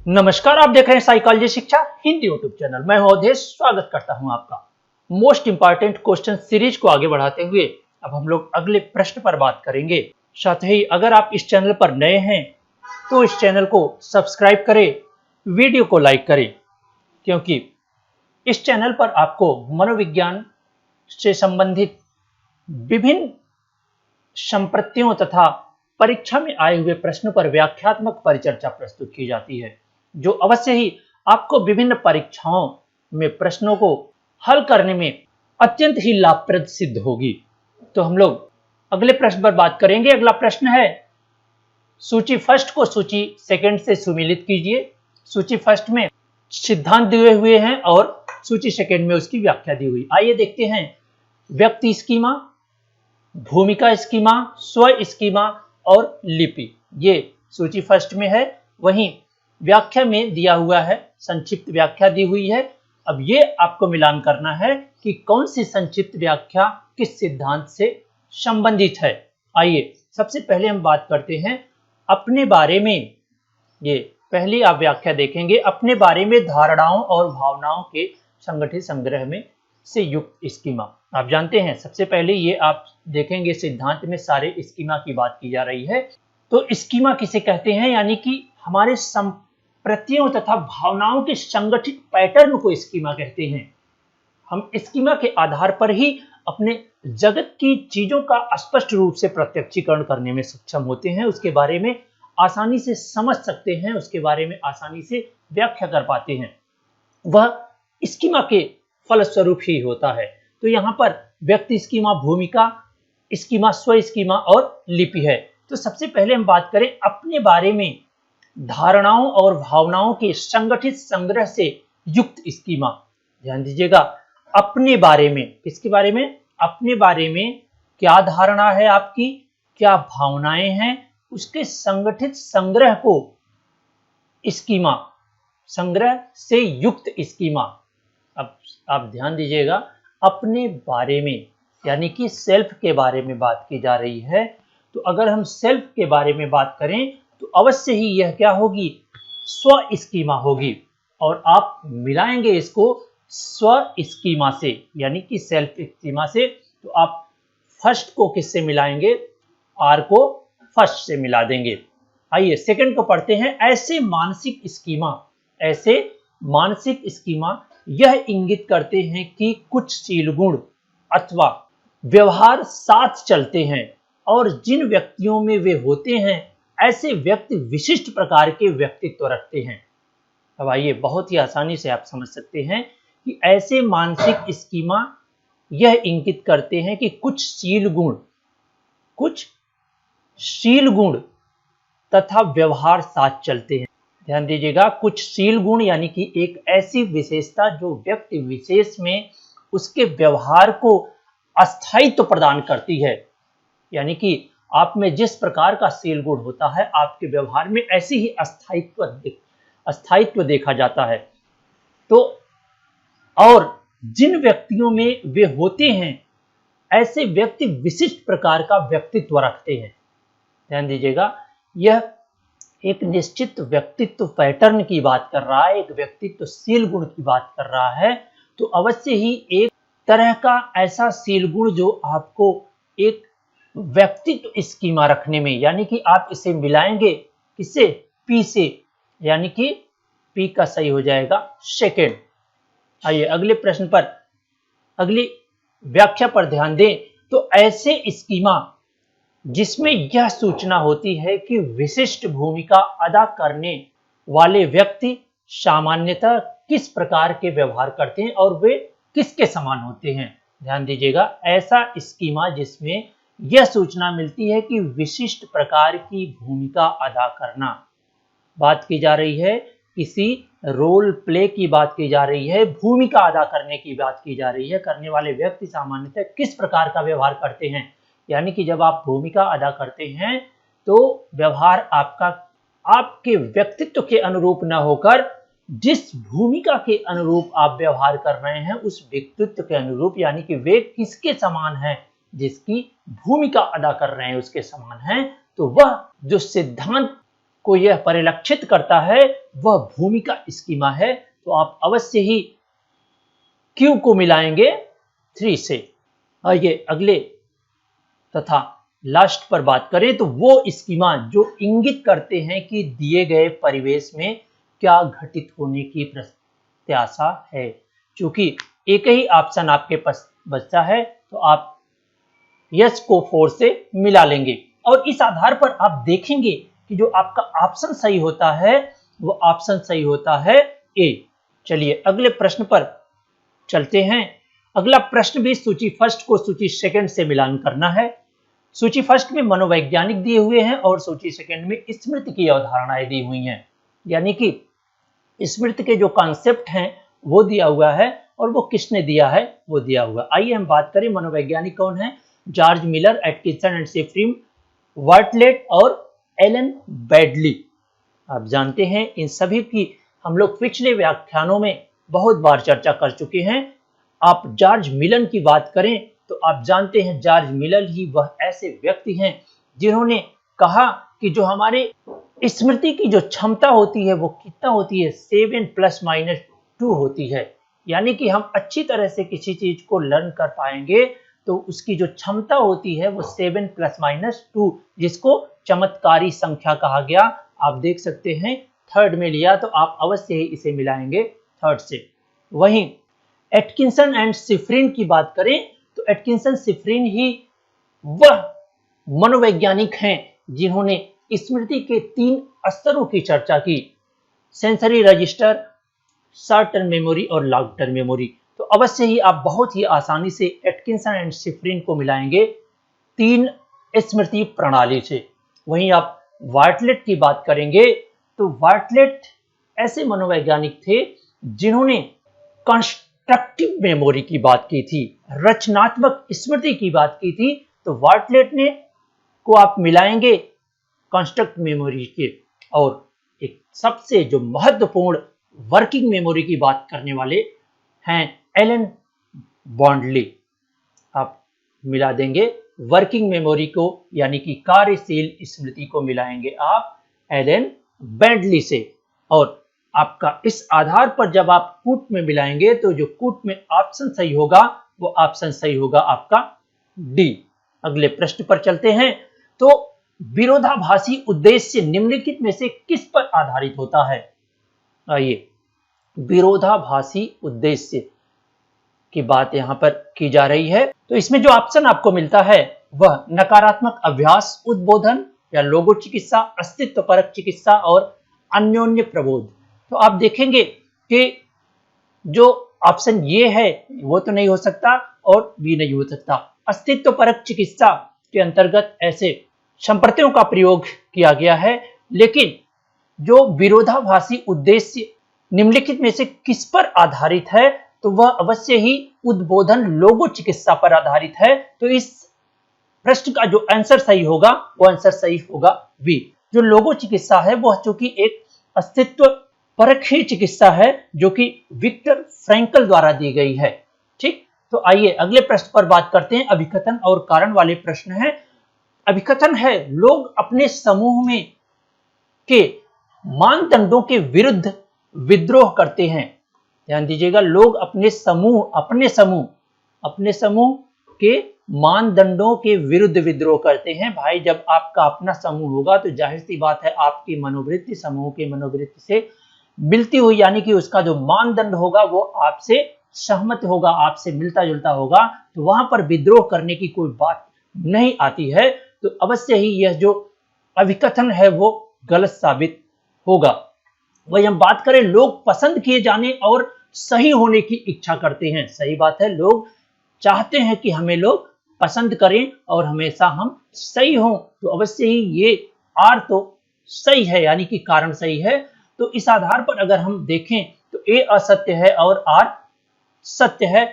नमस्कार, आप देख रहे हैं साइकोलॉजी शिक्षा हिंदी यूट्यूब चैनल। मैं हूं अवधेश, स्वागत करता हूं आपका। मोस्ट इंपॉर्टेंट क्वेश्चन सीरीज को आगे बढ़ाते हुए अब हम लोग अगले प्रश्न पर बात करेंगे। साथ ही अगर आप इस चैनल पर नए हैं तो इस चैनल को सब्सक्राइब करें, वीडियो को लाइक करें, क्योंकि इस चैनल पर आपको मनोविज्ञान से संबंधित विभिन्न संप्रतियों तथा परीक्षा में आए हुए प्रश्नों पर व्याख्यात्मक परिचर्चा प्रस्तुत की जाती है, जो अवश्य ही आपको विभिन्न परीक्षाओं में प्रश्नों को हल करने में अत्यंत ही लाभप्रद सिद्ध होगी। तो हम लोग अगले प्रश्न पर बात करेंगे। अगला प्रश्न है, सूची फर्स्ट को सूची सेकंड से सुमेलित कीजिए। सूची फर्स्ट में सिद्धांत दिए हुए हैं और सूची सेकंड में उसकी व्याख्या दी हुई। आइए देखते हैं। व्यक्ति स्कीमा, भूमिका स्कीमा, स्व स्कीमा और लिपि, ये सूची फर्स्ट में है। वहीं व्याख्या में दिया हुआ है, संक्षिप्त व्याख्या दी हुई है। अब ये आपको मिलान करना है कि कौन सी संक्षिप्त व्याख्या किस सिद्धांत से संबंधित है। आइए सबसे पहले हम बात करते हैं अपने बारे में। ये पहली आप व्याख्या देखेंगे, अपने बारे में धारणाओं और भावनाओं के संगठित संग्रह में से युक्त स्कीमा। आप जानते हैं, सबसे पहले ये आप देखेंगे सिद्धांत में सारे स्कीमा की बात की जा रही है। तो स्कीमा किसे कहते हैं, यानी कि हमारे संप्रतियों तथा भावनाओं के संगठित पैटर्न को स्कीमा कहते हैं। हम स्कीमा के आधार पर ही अपने जगत की चीजों का स्पष्ट रूप से प्रत्यक्षीकरण करने में सक्षम होते हैं, उसके बारे में आसानी से समझ सकते हैं, उसके बारे में आसानी से व्याख्या कर पाते हैं। वह स्कीमा के फलस्वरूप ही होता है। तो यहाँ पर व्यक्ति स्कीमा, भूमिका स्कीमा, स्व स्कीमा और लिपि है। तो सबसे पहले हम बात करें अपने बारे में धारणाओं और भावनाओं के संगठित संग्रह से युक्त स्कीमा। ध्यान दीजिएगा, अपने बारे में, किसके बारे में? अपने बारे में क्या धारणा है आपकी, क्या भावनाएं हैं, उसके संगठित संग्रह को स्कीमा, संग्रह से युक्त स्कीमा। अब आप ध्यान दीजिएगा, अपने बारे में यानी कि सेल्फ के बारे में बात की जा रही है। तो अगर हम सेल्फ के बारे में बात करें तो अवश्य ही यह क्या होगी? स्व स्कीमा होगी। और आप मिलाएंगे इसको स्व स्कीमा से, यानी कि सेल्फ स्कीमा से, तो आप फर्स्ट को किससे मिलाएंगे? आर को फर्स्ट से मिला देंगे। आइए सेकंड को पढ़ते हैं। ऐसे मानसिक स्कीमा यह इंगित करते हैं कि कुछ शील गुण अथवा व्यवहार साथ चलते हैं और जिन व्यक्तियों में वे होते हैं ऐसे व्यक्ति विशिष्ट प्रकार के व्यक्तित्व रखते हैं। अब आइए बहुत ही आसानी से आप समझ सकते हैं कि ऐसे मानसिक स्कीमा यह इंगित करते हैं कि कुछ शील गुण तथा व्यवहार साथ चलते हैं। ध्यान दीजिएगा, कुछ शील गुण यानी कि एक ऐसी विशेषता जो व्यक्ति विशेष में उसके व्यवहार को अस्थायित्व प्रदान करती है। यानी कि आप में जिस प्रकार का शील गुण होता है, आपके व्यवहार में ऐसी ही अस्थायित्व देखा जाता है। तो और जिन व्यक्तियों में वे होते हैं ऐसे व्यक्ति विशिष्ट प्रकार का व्यक्तित्व रखते हैं। ध्यान दीजिएगा, यह एक निश्चित व्यक्तित्व पैटर्न की बात कर रहा है, एक व्यक्तित्वशील गुण की बात कर रहा है। तो अवश्य ही एक तरह का ऐसा शील गुण जो आपको एक व्यक्तित्व स्कीमा रखने में, यानी कि आप इसे मिलाएंगे किससे? पी से, यानी कि पी का सही हो जाएगा सेकंड। आइए अगले प्रश्न पर, अगली व्याख्या पर ध्यान दें। तो ऐसे स्कीमा जिसमें यह सूचना होती है कि विशिष्ट भूमिका अदा करने वाले व्यक्ति सामान्यतः किस प्रकार के व्यवहार करते हैं और वे किसके समान होते हैं। ध्यान दीजिएगा, ऐसा स्कीमा जिसमें यह सूचना मिलती है कि विशिष्ट प्रकार की भूमिका अदा करना। बात की जा रही है किसी रोल प्ले की बात की जा रही है, भूमिका अदा करने की बात की जा रही है। करने वाले व्यक्ति सामान्यतः किस प्रकार का व्यवहार करते हैं, यानी कि जब आप भूमिका अदा करते हैं तो व्यवहार आपका आपके व्यक्तित्व के अनुरूप न होकर जिस भूमिका के अनुरूप आप व्यवहार कर रहे हैं उस व्यक्तित्व के अनुरूप, यानी कि वे किसके समान हैं? जिसकी भूमिका अदा कर रहे हैं उसके समान हैं। तो वह जो सिद्धांत को यह परिलक्षित करता है वह भूमि का स्कीमा है, तो आप अवश्य ही Q को मिलाएंगे 3 से। आइए अगले तथा लास्ट पर बात करें तो वो स्कीमा जो इंगित करते हैं कि दिए गए परिवेश में क्या घटित होने की प्रत्याशा है। क्योंकि एक ही ऑप्शन आपके पास बचता है तो आप यस को 4 से मिला लेंगे और इस आधार पर आप देखेंगे कि जो आपका ऑप्शन सही होता है वो ऑप्शन सही होता है ए। चलिए अगले प्रश्न पर चलते हैं। अगला प्रश्न भी सूची फर्स्ट को सूची सेकंड से मिलान करना है। सूची फर्स्ट में मनोवैज्ञानिक दिए हुए हैं और सूची सेकंड में स्मृति की अवधारणाएं दी हुई हैं, यानी कि स्मृति के जो कॉन्सेप्ट हैं वो दिया हुआ है और वो किसने दिया है वो दिया हुआ। आइए हम बात करें मनोवैज्ञानिक कौन है। George Miller, Atkinson and Shiffrin, Bartlett और एलन बैडली। आप जानते हैं इन सभी की हम लोग पिछले व्याख्यानों में बहुत बार चर्चा कर चुके हैं। आप जॉर्ज मिलर की बात करें तो आप जानते हैं जॉर्ज मिलर ही वह ऐसे व्यक्ति हैं जिन्होंने कहा कि जो हमारे स्मृति की जो क्षमता होती है वो कितना होती है 7 ± 2 होती है, यानी कि हम अच्छी तरह से किसी चीज को लर्न कर पाएंगे तो उसकी जो क्षमता होती है वो 7 ± 2, जिसको चमत्कारी संख्या कहा गया। आप देख सकते हैं थर्ड में लिया तो आप अवश्य ही इसे मिलाएंगे थर्ड से। वहीं एटकिंसन एंड सेफ्रिन की बात करें तो एटकिंसन सेफ्रिन ही वह मनोवैज्ञानिक हैं जिन्होंने स्मृति के 3 स्तरों की चर्चा की, sensory register, short term memory और लॉन्ग टर्म मेमोरी। तो अवश्य ही आप बहुत ही आसानी से एटकिंसन एंड सेफ्रिन को मिलाएंगे 3 स्मृति प्रणाली से। वहीं आप बार्टलेट की बात करेंगे तो बार्टलेट ऐसे मनोवैज्ञानिक थे जिन्होंने कंस्ट्रक्टिव मेमोरी की बात की थी, रचनात्मक स्मृति की बात की थी। तो बार्टलेट ने को आप मिलाएंगे कंस्ट्रक्ट मेमोरी के। और एक सबसे जो महत्वपूर्ण वर्किंग मेमोरी की बात करने वाले हैं एलन बॉन्डली। आप मिला देंगे वर्किंग मेमोरी को, यानी कि कार्यशील स्मृति को मिलाएंगे आप एलन बैंडली से। और आपका इस आधार पर जब आप कूट में मिलाएंगे तो जो कूट में ऑप्शन सही होगा वो ऑप्शन सही होगा आपका डी। अगले प्रश्न पर चलते हैं। तो विरोधाभासी उद्देश्य निम्नलिखित में से किस पर आधारित होता है। आइए विरोधाभासी उद्देश्य की बात यहां पर की जा रही है। तो इसमें जो ऑप्शन आपको मिलता है वह नकारात्मक अभ्यास, उद्बोधन या लोगो चिकित्सा, अस्तित्वपरक चिकित्सा और अन्योन्य प्रबोध। तो आप देखेंगे कि जो ऑप्शन ये है वो तो नहीं हो सकता और बी नहीं हो सकता। अस्तित्वपरक चिकित्सा के अंतर्गत ऐसे संप्रतियों का प्रयोग किया गया है, लेकिन जो विरोधाभासी उद्देश्य निम्नलिखित में से किस पर आधारित है तो वह अवश्य ही उद्बोधन लोगो चिकित्सा पर आधारित है। तो इस प्रश्न का जो आंसर सही होगा वो आंसर सही होगा बी। जो लोगो चिकित्सा है वह चूंकि एक अस्तित्व परक ही चिकित्सा है जो कि विक्टर फ्रैंकल द्वारा दी गई है। ठीक, तो आइए अगले प्रश्न पर बात करते हैं। अभिकथन और कारण वाले प्रश्न है। अभिकथन है लोग अपने समूह में के मानदंडों के विरुद्ध विद्रोह करते हैं। ध्यान दीजिएगा, लोग अपने समूह के मानदंडों के विरुद्ध विद्रोह करते हैं। भाई जब आपका अपना समूह होगा तो जाहिर सी बात है आपकी मनोवृत्ति समूह की मनोवृत्ति से मिलती हुई, यानी कि उसका जो मानदंड होगा वो आपसे सहमत होगा, आपसे मिलता जुलता होगा, तो वहां पर विद्रोह करने की कोई बात नहीं आती है। तो अवश्य ही यह जो अभिकथन है वो गलत साबित होगा। वही हम बात करें लोग पसंद किए जाने और सही होने की इच्छा करते हैं। सही बात है, लोग चाहते हैं कि हमें लोग पसंद करें और हमेशा हम सही हों। तो अवश्य ही ये आर तो सही है, यानी कि कारण सही है। तो इस आधार पर अगर हम देखें तो ए असत्य है और आर सत्य है।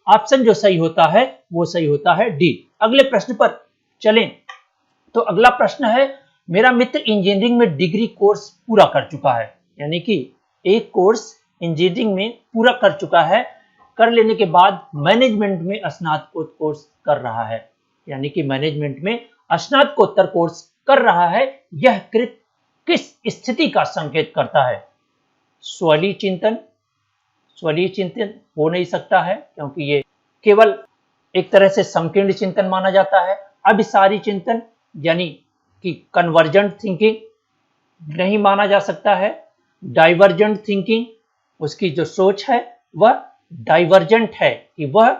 ऑप्शन जो सही होता है वो सही होता है डी। अगले प्रश्न पर चलें तो अगला प्रश्न है मेरा मित्र इंजीनियरिंग में डिग्री कोर्स पूरा कर चुका है, यानी कि एक कोर्स इंजीनियरिंग में पूरा कर चुका है, कर लेने के बाद मैनेजमेंट में स्नातकोत्तर कोर्स कर रहा है, यानी कि मैनेजमेंट में स्नातकोत्तर कोर्स कर रहा है। यह कृत किस स्थिति का संकेत करता है? स्वलीय चिंतन, स्वलीय चिंतन हो नहीं सकता है क्योंकि ये केवल एक तरह से संकीर्ण चिंतन माना जाता है। अभिसारी चिंतन यानी कि कन्वर्जेंट थिंकिंग नहीं माना जा सकता है। डाइवर्जेंट थिंकिंग, उसकी जो सोच है वह डाइवर्जेंट है कि वह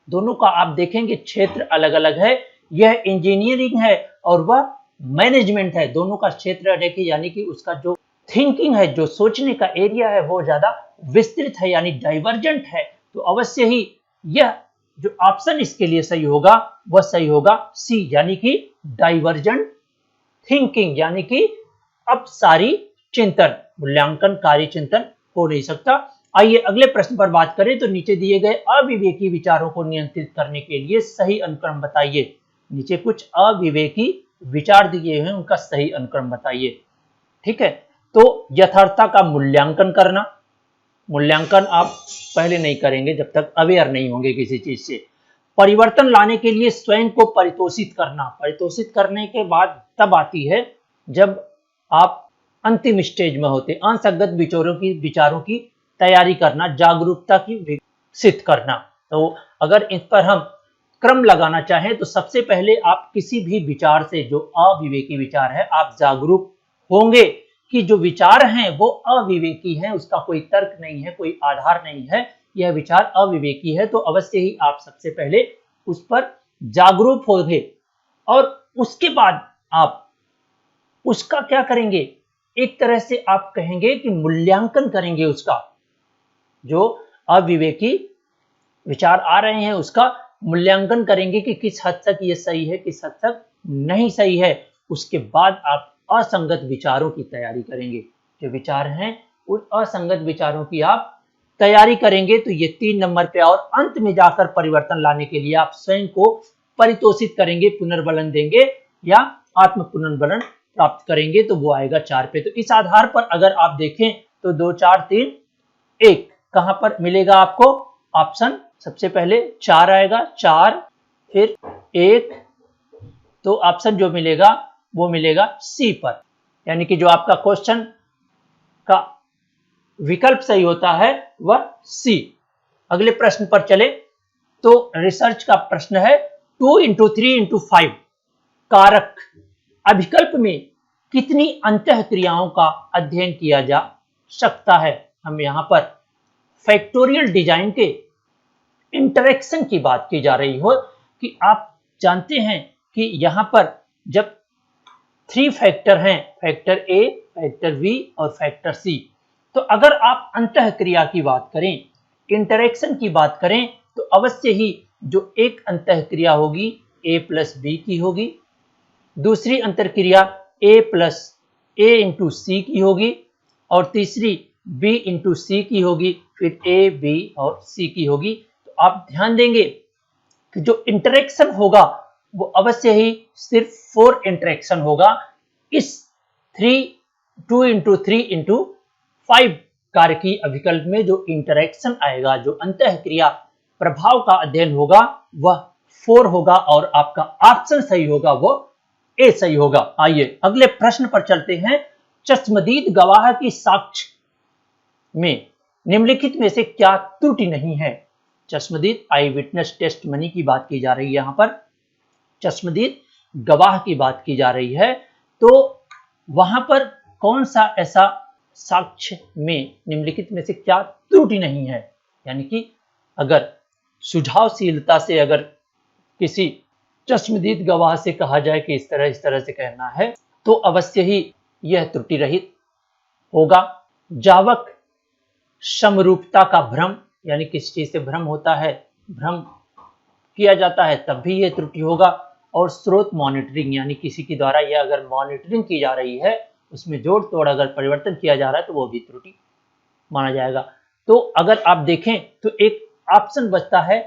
दोनों का आप देखेंगे क्षेत्र अलग अलग है। यह इंजीनियरिंग है और वह मैनेजमेंट है, दोनों का क्षेत्र अलग है, यानी कि उसका जो थिंकिंग है, जो सोचने का एरिया है वो ज्यादा विस्तृत है यानी डाइवर्जेंट है। तो अवश्य ही यह जो ऑप्शन इसके लिए सही होगा वह सही होगा सी, यानी कि डाइवर्जेंट थिंकिंग, यानी कि अपसारी चिंतन, मूल्यांकनकारी चिंतन हो नहीं सकता। आइए अगले प्रश्न पर बात करें तो नीचे दिए गए अविवेकी विचारों को नियंत्रित करने के लिए सही अनुक्रम बताइए। नीचे कुछ अविवेकी विचार दिए हैं, उनका सही अनुक्रम बताइए। ठीक है, तो यथार्थता का मूल्यांकन करना, मूल्यांकन आप पहले नहीं करेंगे जब तक अवेयर नहीं होंगे किसी चीज से। परिवर्तन लाने के लिए स्वयं को परितोषित करना, परितोषित करने के बाद तब आती है जब आप अंतिम स्टेज में होते। अंतर्गत विचारों की तैयारी करना, जागरूकता की विकसित करना। तो अगर इस पर हम क्रम लगाना चाहें तो सबसे पहले आप किसी भी विचार से, जो अविवेकी विचार है, आप जागरूक होंगे कि जो विचार हैं वो अविवेकी हैं, उसका कोई तर्क नहीं है, कोई आधार नहीं है, यह विचार अविवेकी है। तो अवश्य ही आप सबसे पहले उस पर जागरूक होंगे और उसके बाद आप उसका क्या करेंगे, एक तरह से आप कहेंगे कि मूल्यांकन करेंगे उसका। जो अविवेकी विचार आ रहे हैं उसका मूल्यांकन करेंगे कि किस हद तक ये सही है, किस हद तक नहीं सही है। उसके बाद आप असंगत विचारों की तैयारी करेंगे। जो विचार हैं उन असंगत विचारों की आप तैयारी करेंगे। तो ये 3 नंबर पे, और अंत में जाकर परिवर्तन लाने के लिए आप स्वयं को परितोषित करेंगे, पुनर्बलन देंगे या आत्म पुनर्बलन प्राप्त करेंगे, तो वो आएगा 4 पे। तो इस आधार पर अगर आप देखें तो 2 4 3 1 कहां पर मिलेगा आपको ऑप्शन? सबसे पहले 4 आएगा, 4 फिर 1, तो ऑप्शन जो मिलेगा वो मिलेगा सी पर, यानी कि जो आपका क्वेश्चन का विकल्प सही होता है वह सी। अगले प्रश्न पर चले तो रिसर्च का प्रश्न है 2 into 3 into 5 कारक अभिकल्प में कितनी अंतःक्रियाओं का अध्ययन किया जा सकता है? हम यहां पर फैक्टोरियल डिजाइन के इंटरेक्शन की बात की जा रही हो कि आप जानते हैं कि यहां पर जब 3 फैक्टर हैं, फैक्टर ए, फैक्टर बी और फैक्टर सी, तो अगर आप अंतःक्रिया की बात करें, इंटरेक्शन की बात करें, तो अवश्य ही जो एक अंतःक्रिया होगी ए प्लस बी की होगी, दूसरी अंतःक्रिया ए प्लस ए इंटू सी की होगी और तीसरी बी इंटू सी की होगी, फिर ए बी और सी की होगी। तो आप ध्यान देंगे कि जो इंटरेक्शन होगा वो अवश्य ही सिर्फ 4 इंटरेक्शन होगा। इस 2 into 3 into 5 कार्य की अभिकल्प में जो इंटरेक्शन आएगा, जो अंतःक्रिया प्रभाव का अध्ययन होगा वह 4 होगा और आपका ऑप्शन सही होगा वो ए सही होगा। आइए अगले प्रश्न पर चलते हैं। चश्मदीद गवाह की साक्ष्य में निम्नलिखित में से क्या त्रुटि नहीं है? चश्मदीद आई विटनेस टेस्टमनी की बात की जा रही है, यहां पर चश्मदीद गवाह की बात की जा रही है। तो वहां पर कौन सा ऐसा साक्ष्य में निम्नलिखित में से क्या त्रुटि नहीं है, यानी कि अगर सुझावशीलता से अगर किसी चश्मदीद गवाह से कहा जाए कि इस तरह से कहना है तो अवश्य ही यह त्रुटि रहित होगा। जावक समरूपता का भ्रम, यानी किस चीज से भ्रम होता है, भ्रम किया जाता है तब भी यह त्रुटि होगा। और स्रोत मॉनिटरिंग, यानी किसी के द्वारा यह अगर मॉनिटरिंग की जा रही है, उसमें जोड़ तोड़ अगर परिवर्तन किया जा रहा है तो वो भी त्रुटि माना जाएगा। तो अगर आप देखें तो एक ऑप्शन बचता है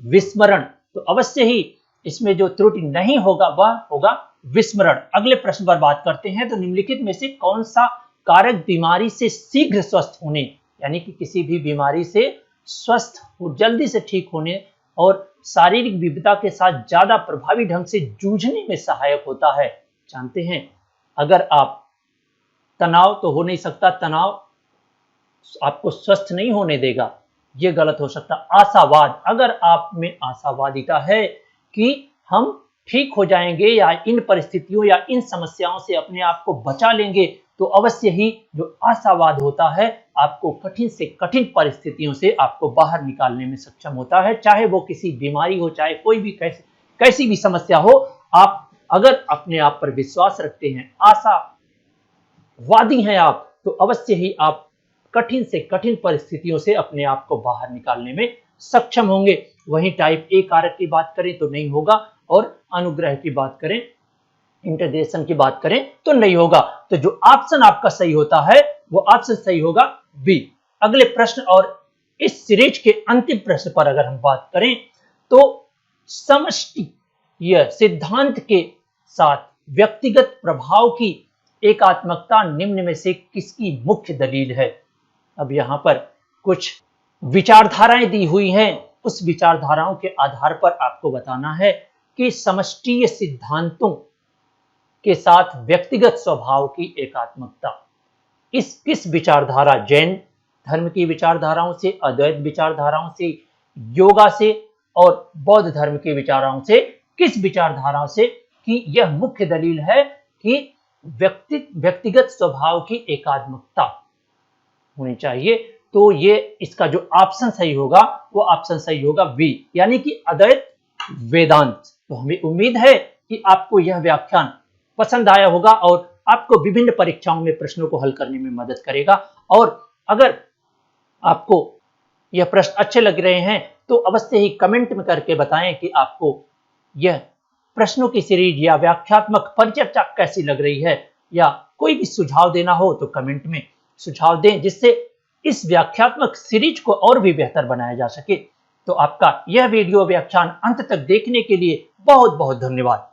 विस्मरण, तो अवश्य ही इसमें जो त्रुटि नहीं होगा वह होगा विस्मरण। अगले प्रश्न पर बात करते हैं। तो निम्नलिखित में से कौन सा कारक बीमारी से शीघ्र स्वस्थ होने, यानी कि किसी भी बीमारी से स्वस्थ हो, जल्दी से ठीक होने और शारीरिक विविधता के साथ ज्यादा प्रभावी ढंग से जूझने में सहायक होता है? जानते हैं, अगर आप तनाव तो हो नहीं सकता, तनाव आपको स्वस्थ नहीं होने देगा, ये गलत हो सकता। आशावाद, अगर आप में आशावादिता है कि हम ठीक हो जाएंगे या इन परिस्थितियों या इन समस्याओं से अपने आप को बचा लेंगे, तो अवश्य ही जो आशावाद होता है आपको कठिन से कठिन परिस्थितियों से आपको बाहर निकालने में सक्षम होता है, चाहे वो किसी बीमारी हो, चाहे कोई भी कैसी भी समस्या हो। आप अगर अपने आप पर विश्वास रखते हैं, आशावादी हैं आप, तो अवश्य ही आप कठिन से कठिन परिस्थितियों से अपने आप को बाहर निकालने में सक्षम होंगे। वहीं टाइप ए कारक की बात करें तो नहीं होगा, और अनुग्रह की बात करें, इंटरदेशन की बात करें तो नहीं होगा। तो जो ऑप्शन आपका सही होता है वो ऑप्शन सही होगा बी। अगले प्रश्न और इस सीरीज के अंतिम प्रश्न पर अगर हम बात करें तो समष्टि यह सिद्धांत के साथ व्यक्तिगत प्रभाव की एकात्मकता निम्न में से किसकी मुख्य दलील है। अब यहां पर कुछ विचारधाराएं दी हुई हैं, उस विचारधाराओं के आधार पर आपको बताना है कि समष्टीय सिद्धांतों के साथ व्यक्तिगत स्वभाव की एकात्मकता इस किस विचारधारा, जैन धर्म की विचारधाराओं से, अद्वैत विचारधाराओं से, योगा से और बौद्ध धर्म की विचाराओं से, किस विचारधाराओं से कि यह मुख्य दलील है कि व्यक्तिगत स्वभाव की एकात्मकता होनी चाहिए। तो ये इसका जो ऑप्शन सही होगा वो ऑप्शन सही होगा बी, यानी कि अद्वैत वेदांत। तो हमें उम्मीद है कि आपको यह व्याख्यान पसंद आया होगा और आपको विभिन्न परीक्षाओं में प्रश्नों को हल करने में मदद करेगा। और अगर आपको यह प्रश्न अच्छे लग रहे हैं तो अवश्य ही कमेंट में करके बताएं कि आपको यह प्रश्नों की सीरीज या व्याख्यात्मक परिचर्चा कैसी लग रही है, या कोई भी सुझाव देना हो तो कमेंट में सुझाव दें, जिससे इस व्याख्यात्मक सीरीज को और भी बेहतर बनाया जा सके। तो आपका यह वीडियो व्याख्यान अंत तक देखने के लिए बहुत बहुत धन्यवाद।